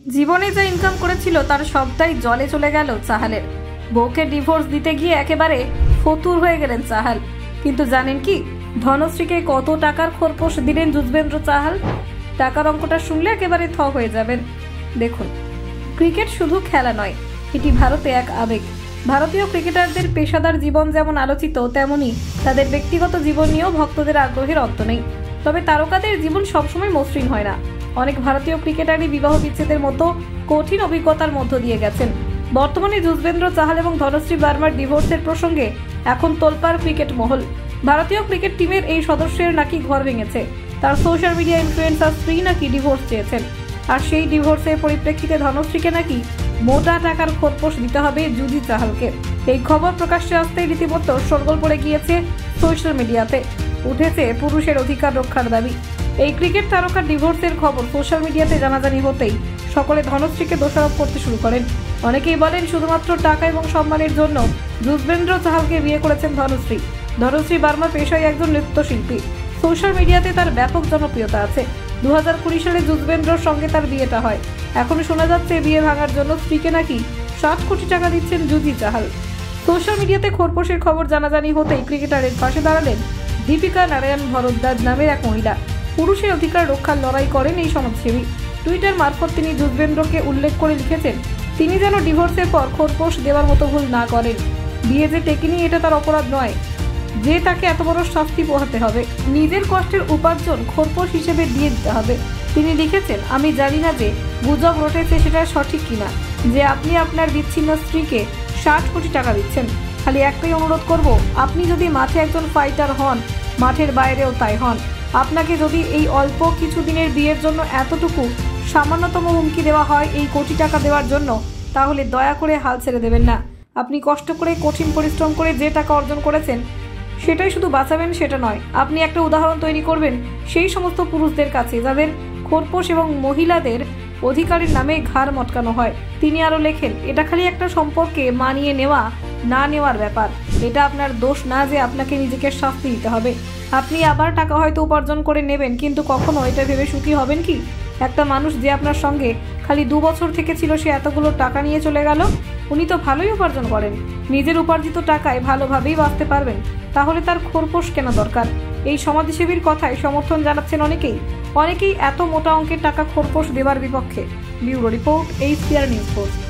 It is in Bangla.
জীবনে যা ইনকাম করেছিল তার সবটাই জলে চলে গেল চাহালের। বউকে ডিভোর্স দিতে গিয়ে একেবারে ফতুর হয়ে গেলেন চাহাল। কিন্তু জানেন কি, ধনশ্রীকে কত টাকার খোরপোশ দিলেন যুজবেন্দ্র চাহাল? টাকার অঙ্কটা শুনলে একেবারে থ হয়ে যাবেন। দেখুন, ক্রিকেট শুধু খেলা নয়, এটি ভারতে এক আবেগ। ভারতীয় ক্রিকেটারদের পেশাদার জীবন যেমন আলোচিত, তেমনি তাদের ব্যক্তিগত জীবন নিয়েও ভক্তদের আগ্রহের অন্ত নেই। তবে তারকাদের জীবন সবসময় মসৃণ হয় না। অনেক ভারতীয় ক্রিকেটারই বিবাহ বিচ্ছেদের মতো কঠিন অভিজ্ঞতার মধ্য দিয়ে গেছেন। বর্তমানে যুজবেন্দ্র চাহাল এবং ধনশ্রী বার্মার ডিভোর্সের প্রসঙ্গে এখন তোলপাড় ক্রিকেট মহল। ভারতীয় ক্রিকেট টিমের এই সদস্যের নাকি ঘর ভেঙেছে, তার সোশ্যাল মিডিয়া ইনফ্লুয়েন্সার স্ত্রী নাকি ডিভোর্স চেয়েছেন, আর সেই ডিভোর্সের পরিপ্রেক্ষিতে ধনশ্রীকে নাকি মোটা টাকার খোরপোশ দিতে হবে জুজি চাহালকে। এই খবর প্রকাশ্যে আসতেই রীতিমতো শোরগোল পড়ে গিয়েছে সোশ্যাল মিডিয়াতে। উঠেছে পুরুষের অধিকার রক্ষার দাবি। এই ক্রিকেট তারকার ডিভোর্সের খবর সোশ্যাল মিডিয়াতে জানাজানি হতেই সকলে ধনশ্রীকে দোষারোপ করতে শুরু করেন। অনেকেই বলেন শুধুমাত্র টাকা এবং সম্মানের জন্য যুজবেন্দ্র চাহালকে বিয়ে করেছেন ধনশ্রী। ধনশ্রী বার্মা পেশায় একজন নৃত্যশিল্পী। সোশ্যাল মিডিয়াতে তার ব্যাপক জনপ্রিয়তা আছে। 2020 সালে যুজবেন্দ্রর সঙ্গে তার বিয়েটা হয়। এখন শোনা যাচ্ছে বিয়ে ভাঙার জন্য স্ত্রীকে নাকি 7 কোটি টাকা দিচ্ছেন জুজি চাহাল। সোশ্যাল মিডিয়াতে খোরপোশের খবর জানাজানি হতেই ক্রিকেটারের পাশে দাঁড়ালেন দীপিকা নারায়ণ ভরদ্বাজ নামের এক মহিলা। পুরুষের অধিকার রক্ষার লড়াই করেন এই সমাজসেবী। টুইটার মারফত তিনি যুজবেন্দ্রকে উল্লেখ করে লিখেছেন, তিনি যেন ডিভোর্সের পর খোরপোশ দেওয়ার মতো ভুল না করেন। বিয়ে যে টেকেনি এটা তার অপরাধ নয় যে তাকে এত বড় শাস্তি পোহাতে হবে। নিজের কষ্টের উপার্জন খোরপোশ হিসেবে দিয়ে দিতে হবে। তিনি লিখেছেন, আমি জানি না যে গুজব রটেছে সেটা সঠিক কিনা, যে আপনি আপনার বিচ্ছিন্ন স্ত্রীকে 60 কোটি টাকা দিচ্ছেন। খালি একটাই অনুরোধ করব, আপনি যদি মাঠে একজন ফাইটার হন, মাঠের বাইরেও তাই হন। আপনাকে যদি এই অল্প কিছুদিনের বিয়ের জন্য এতটুকু সামান্যতম হুমকি দেওয়া হয় এই কোটি টাকা দেওয়ার জন্য, তাহলে দয়া করে হাল ছেড়ে দেবেন না। আপনি কষ্ট করে কঠিন পরিশ্রম করে যে টাকা অর্জন করেছেন সেটাই শুধু বাঁচাবেন সেটা নয়, আপনি একটা উদাহরণ তৈরি করবেন সেই সমস্ত পুরুষদের কাছে যাদের খোরপোশ এবং মহিলাদের অধিকারের নামে ঘাড় মটকানো হয়। তিনি আরও লেখেন, এটা খালি একটা সম্পর্কে মানিয়ে নেওয়া না নেওয়ার ব্যাপার। এটা আপনার দোষ না যে আপনাকে নিজেকে শাস্তি দিতে হবে। আপনি আবার টাকা হয়তো উপার্জন করে নেবেন, কিন্তু কখনো এটা ভেবে সুখী হবেন কি? একটা মানুষ যে আপনার সঙ্গে খালি 2 বছর থেকে ছিল, সে এতগুলো টাকা নিয়ে চলে গেল। উনি তো ভালোই উপার্জন করেন, নিজের উপার্জিত টাকায় ভালোভাবেই বাঁচতে পারবেন, তাহলে তার খোরপোশ কেন দরকার? এই সমাজসেবীর কথায় সমর্থন জানাচ্ছেন অনেকেই এত মোটা অঙ্কের টাকা খোরপোশ দেওয়ার বিপক্ষে। Bureau report, HCR news post.